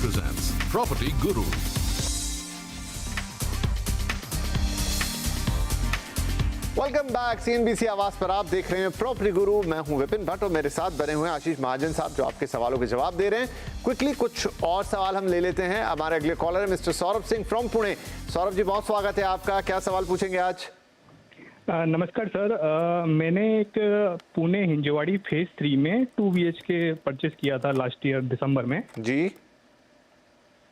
presents Property Guru. Welcome back. CNBC आवाज पर आप देख रहे हैं प्रॉपर्टी गुरु। मैं हूं विपिन भट्ट और मेरे साथ बने हुए हैं आशीष महाजन साहब जो आपके सवालों के जवाब दे रहे हैं। क्विकली कुछ और सवाल हम ले लेते हैं। हमारे अगले कॉलर है मिस्टर सौरभ सिंह फ्रॉम पुणे। सौरभ जी, बहुत स्वागत है आपका। क्या सवाल पूछेंगे आज? नमस्कार सर। मैंने एक पुणे हिंजवाड़ी फेज 3 में 2 BHK परचेस किया था लास्ट ईयर दिसंबर में जी।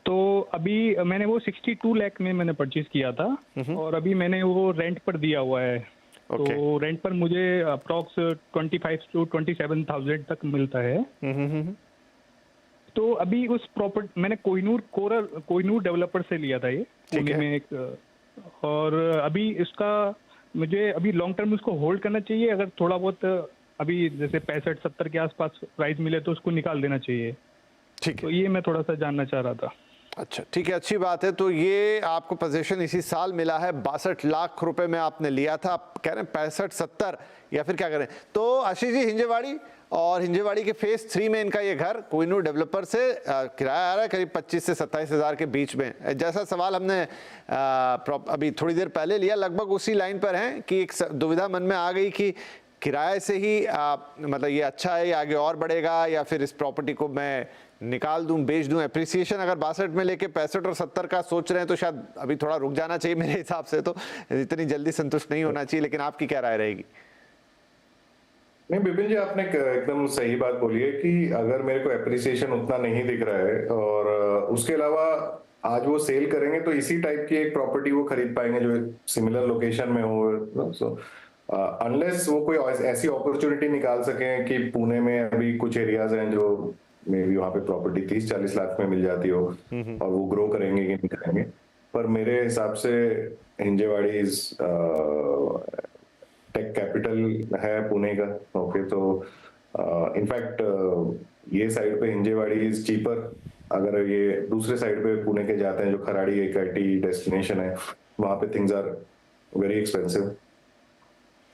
तो अभी मैंने वो 62 लाख में मैंने परचेस किया था और अभी मैंने वो रेंट पर दिया हुआ है। तो रेंट पर मुझे अप्रॉक्स 25 to 27,000 तक मिलता है। तो अभी उस प्रॉपर्टी मैंने कोहिनूर डेवलपर से लिया था ये पुणे में एक, और अभी इसका मुझे अभी लॉन्ग टर्म उसको होल्ड करना चाहिए। अगर थोड़ा बहुत अभी जैसे 65-70 के आसपास प्राइस मिले तो उसको निकाल देना चाहिए। ठीक है, तो ये मैं थोड़ा सा जानना चाह रहा था। अच्छा ठीक है, अच्छी बात है। तो ये आपको पोजीशन इसी साल मिला है, 62 लाख रुपए में आपने लिया था। आप कह रहे हैं 65-70 या फिर क्या करें? तो आशीष जी, हिंजेवाड़ी और हिंजेवाड़ी के फेज 3 में इनका ये घर कोहिनूर डेवलपर से किराया आ रहा है करीब 25 से 27 हज़ार के बीच में। जैसा सवाल हमने अभी थोड़ी देर पहले लिया, लगभग उसी लाइन पर है कि एक दुविधा मन में आ गई कि किराए से ही मतलब ये अच्छा है या आगे और बढ़ेगा, या फिर इस प्रॉपर्टी को मैं निकाल दूं, बेच दूं। एप्रिसिएशन अगर 62 में लेके 65 और 70 का सोच रहे हैं तो शायद अभी थोड़ा रुक जाना चाहिए मेरे हिसाब से। तो इतनी जल्दी संतुष्ट नहीं होना चाहिए, लेकिन आपकी क्या राय रहेगी? नहीं विपिन जी, आपने एकदम सही बात बोली है कि अगर मेरे को एप्रिसिएशन उतना नहीं दिख रहा है और उसके अलावा आज वो सेल करेंगे तो इसी टाइप की एक प्रॉपर्टी वो खरीद पाएंगे जो सिमिलर लोकेशन में हो। सो अनलेस वो कोई ऐसी अपॉर्चुनिटी निकाल सके कि पुणे में अभी कुछ एरियाज हैं जो मे बी वहां पे प्रॉपर्टी 30-40 लाख में मिल जाती हो और वो ग्रो करेंगे कि नहीं करेंगे। पर मेरे हिसाब से हिंजेवाड़ी टेक कैपिटल है पुणे का। ओके, तो इनफैक्ट ये साइड पे हिंजेवाड़ी इज चीपर। अगर ये दूसरे साइड पे पुणे के जाते हैं जो खराड़ी एक आईटी डेस्टिनेशन है, वहां पे things are very expensive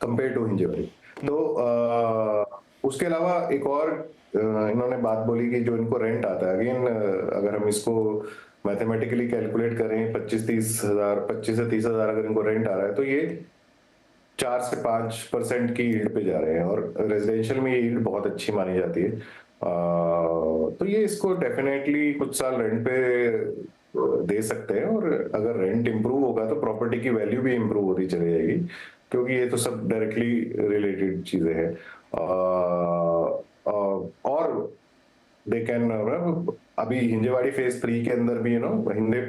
compare to Hinjewadi. तो उसके अलावा एक और इन्होंने बात बोली कि जो इनको रेंट आता है, अगेन अगर हम इसको मैथमेटिकली कैलकुलेट करें 25 से 30 हजार अगर इनको रेंट आ रहा है तो ये 4 से 5% की यील्ड पे जा रहे हैं और रेजिडेंशियल में ये यील्ड बहुत अच्छी मानी जाती है। तो ये इसको डेफिनेटली कुछ साल रेंट पे दे सकते हैं और अगर रेंट इंप्रूव होगा तो प्रॉपर्टी की वैल्यू भी इंप्रूव होती चली जाएगी, क्योंकि ये तो सब डायरेक्टली रिलेटेड चीजें हैं। और दे कैन अभी हिंजेवाड़ी फेज 3 के अंदर भी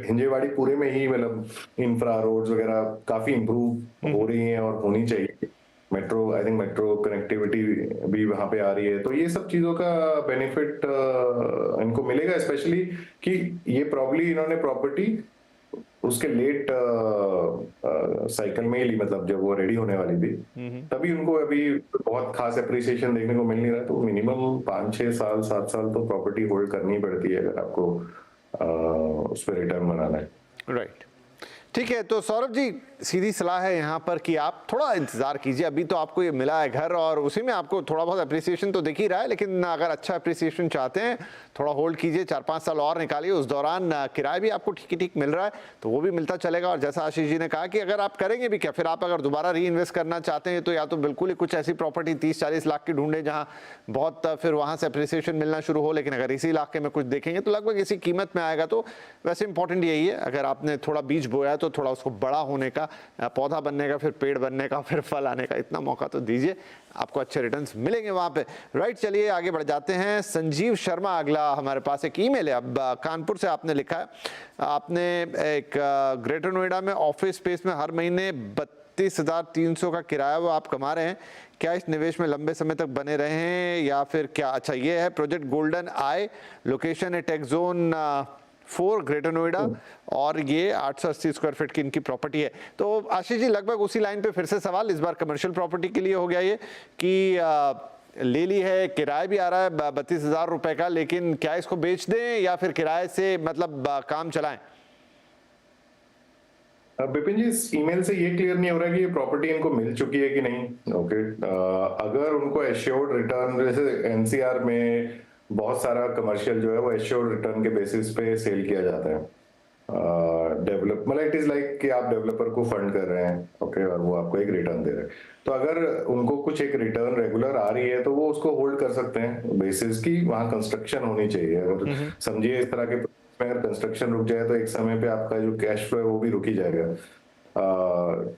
हिंजेवाड़ी पूरे में ही मतलब इंफ्रा रोड्स वगैरह काफी इंप्रूव हो रही हैं और होनी चाहिए। Metro, I think metro connectivity भी वहां पे आ रही है। तो ये सब चीजों का बेनिफिट इनको मिलेगा, स्पेशली कि ये प्रॉब्ली इन्होंने प्रॉपर्टी उसके लेट साइकिल में ही ली, मतलब जब वो रेडी होने वाली थी तभी उनको अभी बहुत खास एप्रिसिएशन देखने को मिल नहीं रहा। तो मिनिमम 5-6 साल 7 साल तो प्रॉपर्टी होल्ड करनी पड़ती है अगर आपको उस पर रिटर्न बनाना है। राइट, ठीक है। तो सौरभ जी, सीधी सलाह है यहाँ पर कि आप थोड़ा इंतजार कीजिए। अभी तो आपको ये मिला है घर और उसी में आपको थोड़ा बहुत अप्रिसिएशन तो दिख ही रहा है, लेकिन अगर अच्छा अप्रिसिएशन चाहते हैं थोड़ा होल्ड कीजिए, 4-5 साल और निकालिए। उस दौरान किराया भी आपको ठीक ठीक मिल रहा है तो वो भी मिलता चलेगा। और जैसा आशीष जी ने कहा कि अगर आप करेंगे भी क्या, फिर आप अगर दोबारा री इन्वेस्ट करना चाहते हैं तो या तो बिल्कुल ही कुछ ऐसी प्रॉपर्टी 30-40 लाख की ढूंढे जहाँ बहुत फिर वहाँ से अप्रिसिएशन मिलना शुरू हो। लेकिन अगर इसी इलाके में कुछ देखेंगे तो लगभग इसी कीमत में आएगा। तो वैसे इंपॉर्टेंट यही है, अगर आपने थोड़ा बीज बोया तो थोड़ा उसको बड़ा होने का, पौधा बनने का, फिर पेड़ बनने का, फिर फल आने का इतना मौका तो दीजिए, आपको अच्छे रिटर्न्स मिलेंगे वहां पे। राइट, चलिए आगे बढ़ जाते हैं। संजीव शर्मा अगला हमारे पास एक ईमेल है। अब कानपुर से आपने लिखा है, आपने एक ग्रेटर नोएडा में ऑफिस स्पेस में हर महीने 32,300 का किराया वो आप कमा रहे हैं। क्या इस निवेश में लंबे समय तक बने रहे हैं या फिर क्या? अच्छा, ये है प्रोजेक्ट गोल्डन आई, लोकेशन है टेक जोन 4 ग्रेटर नोएडा और ये 880 स्क्वायर फीट की इनकी प्रॉपर्टी है। तो आशीष जी, लगभग उसी लाइन पे फिर से सवाल, इस बार कमर्शियल प्रॉपर्टी के लिए हो गया ये कि ले ली है, किराया भी आ रहा है 32,000 रुपए का, लेकिन क्या इसको बेच दें या फिर किराए से मतलब काम चलाएं? विपिन जी, इस ईमेल से ये क्लियर नहीं हो रहा है कि ये प्रॉपर्टी इनको मिल चुकी है कि नहीं। ओके, अगर उनको एश्योर्ड रिटर्न, जैसे एनसीआर में बहुत सारा कमर्शियल जो है वो एश्योर्ड रिटर्न के बेसिस पे सेल किया जाता है। डेवलप मतलब इट इज लाइक कि आप डेवलपर को फंड कर रहे हैं, ओके, और वो आपको एक रिटर्न दे रहे हैं। तो अगर उनको कुछ एक रिटर्न रेगुलर आ रही है तो वो उसको होल्ड कर सकते हैं बेसिस की वहाँ कंस्ट्रक्शन होनी चाहिए। अगर समझिए इस तरह के में अगर कंस्ट्रक्शन रुक जाए तो एक समय पे आपका जो कैश फ्लो है वो भी रुक ही जाएगा।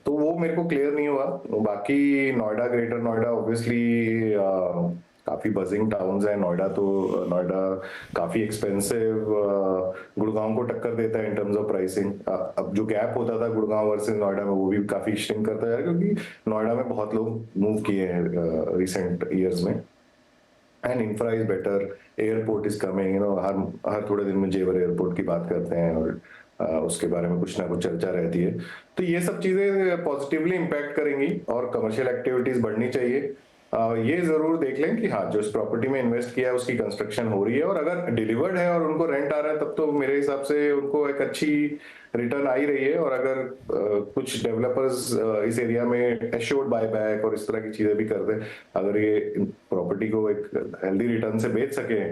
तो वो मेरे को क्लियर नहीं हुआ। बाकी नोएडा, ग्रेटर नोएडा ऑब्वियसली काफी बजिंग टाउन्स है। नोएडा काफी एक्सपेंसिव गुड़गांव को टक्कर देता है इन टर्म्स ऑफ प्राइसिंग। अब जो गैप होता था गुड़गांव वर्सेस नोएडा में वो भी काफी श्रिंक करता जा रहा है, क्योंकि नोएडा में बहुत लोग मूव किए हैं रिसेंट ईयर्स में। And infra is better, airport is coming, you know, हर थोड़े दिन में जेवर एयरपोर्ट की बात करते हैं और उसके बारे में कुछ ना कुछ चर्चा रहती है। तो ये सब चीजें पॉजिटिवली इम्पैक्ट करेंगी और कमर्शियल एक्टिविटीज बढ़नी चाहिए। ये जरूर देख लें कि हाँ, जो इस प्रॉपर्टी में इन्वेस्ट किया है उसकी कंस्ट्रक्शन हो रही है, और अगर डिलीवर्ड है और उनको रेंट आ रहा है तब तो मेरे हिसाब से उनको एक अच्छी रिटर्न आ ही रही है। और अगर कुछ डेवलपर्स इस एरिया में एश्योर्ड बायबैक और इस तरह की चीजें भी कर दें, अगर ये प्रॉपर्टी को एक हेल्दी रिटर्न से बेच सके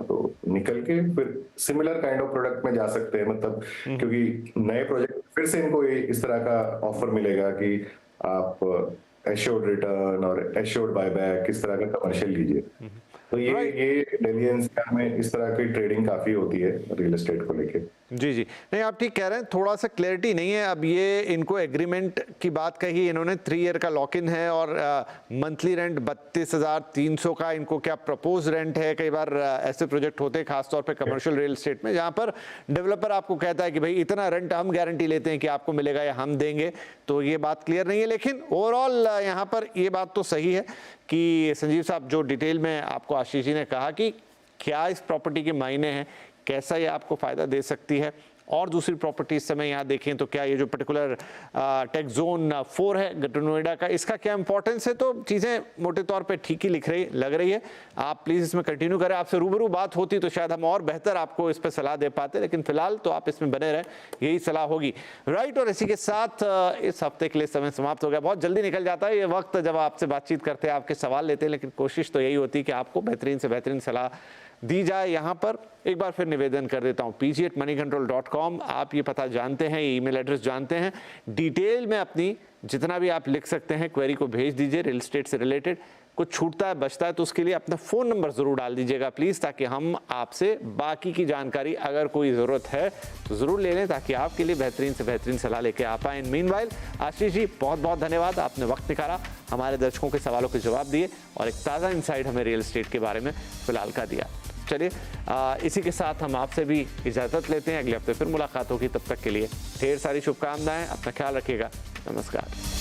तो निकल के फिर सिमिलर काइंड ऑफ प्रोडक्ट में जा सकते हैं। मतलब क्योंकि नए प्रोजेक्ट फिर से इनको इस तरह का ऑफर मिलेगा कि आप एश्योर्ड रिटर्न और एश्योर्ड बायबैक इस तरह का कमर्शियल लीजिए। तो ये दिल्ली एनसीआर में इस तरह की ट्रेडिंग काफी होती है रियल एस्टेट को लेके। जी जी, नहीं आप ठीक कह रहे हैं, थोड़ा सा क्लैरिटी नहीं है। अब ये इनको एग्रीमेंट की बात कही इन्होंने, 3 ईयर का लॉक इन है और मंथली रेंट 32,300 का इनको क्या प्रपोज रेंट है। कई बार ऐसे प्रोजेक्ट होते हैं खासतौर पे कमर्शियल रियल एस्टेट में, जहाँ पर डेवलपर आपको कहता है कि भाई इतना रेंट हम गारंटी लेते हैं कि आपको मिलेगा या हम देंगे। तो ये बात क्लियर नहीं है, लेकिन ओवरऑल यहाँ पर ये बात तो सही है कि संजीव साहब जो डिटेल में आपको आशीष जी ने कहा कि क्या इस प्रॉपर्टी के मायने हैं, कैसा ये आपको फ़ायदा दे सकती है। और दूसरी प्रॉपर्टी इस समय यहाँ देखें तो क्या ये जो पर्टिकुलर टेक जोन 4 है ग्रेटर नोएडा का, इसका क्या इंपॉर्टेंस है। तो चीज़ें मोटे तौर पे ठीक ही लग रही है। आप प्लीज़ इसमें कंटिन्यू करें। आपसे रूबरू बात होती तो शायद हम और बेहतर आपको इस पर सलाह दे पाते, लेकिन फिलहाल तो आप इसमें बने रहें, यही सलाह होगी। राइट, और इसी के साथ इस हफ्ते के लिए समय समाप्त हो गया। बहुत जल्दी निकल जाता है ये वक्त जब आपसे बातचीत करते हैं, आपके सवाल लेते हैं, लेकिन कोशिश तो यही होती है कि आपको बेहतरीन से बेहतरीन सलाह दी जाए। यहाँ पर एक बार फिर निवेदन कर देता हूँ, pg@moneycontrol.com, आप ये पता जानते हैं, ये ईमेल एड्रेस जानते हैं। डिटेल में अपनी जितना भी आप लिख सकते हैं क्वेरी को भेज दीजिए रियल एस्टेट से रिलेटेड। कुछ छूटता है बचता है तो उसके लिए अपना फ़ोन नंबर ज़रूर डाल दीजिएगा प्लीज़, ताकि हम आपसे बाकी की जानकारी अगर कोई ज़रूरत है तो ज़रूर ले लें, ताकि आपके लिए बेहतरीन से बेहतरीन सलाह लेके आ पाएँ। मीनवाइल आशीष जी बहुत बहुत धन्यवाद, आपने वक्त निकाला, हमारे दर्शकों के सवालों के जवाब दिए और एक ताज़ा इंसाइट हमें रियल एस्टेट के बारे में फ़िलहाल का दिया। चलिए इसी के साथ हम आपसे भी इजाज़त लेते हैं, अगले हफ्ते फिर मुलाकात होगी। तब तक के लिए ढेर सारी शुभकामनाएं, अपना ख्याल रखिएगा, नमस्कार।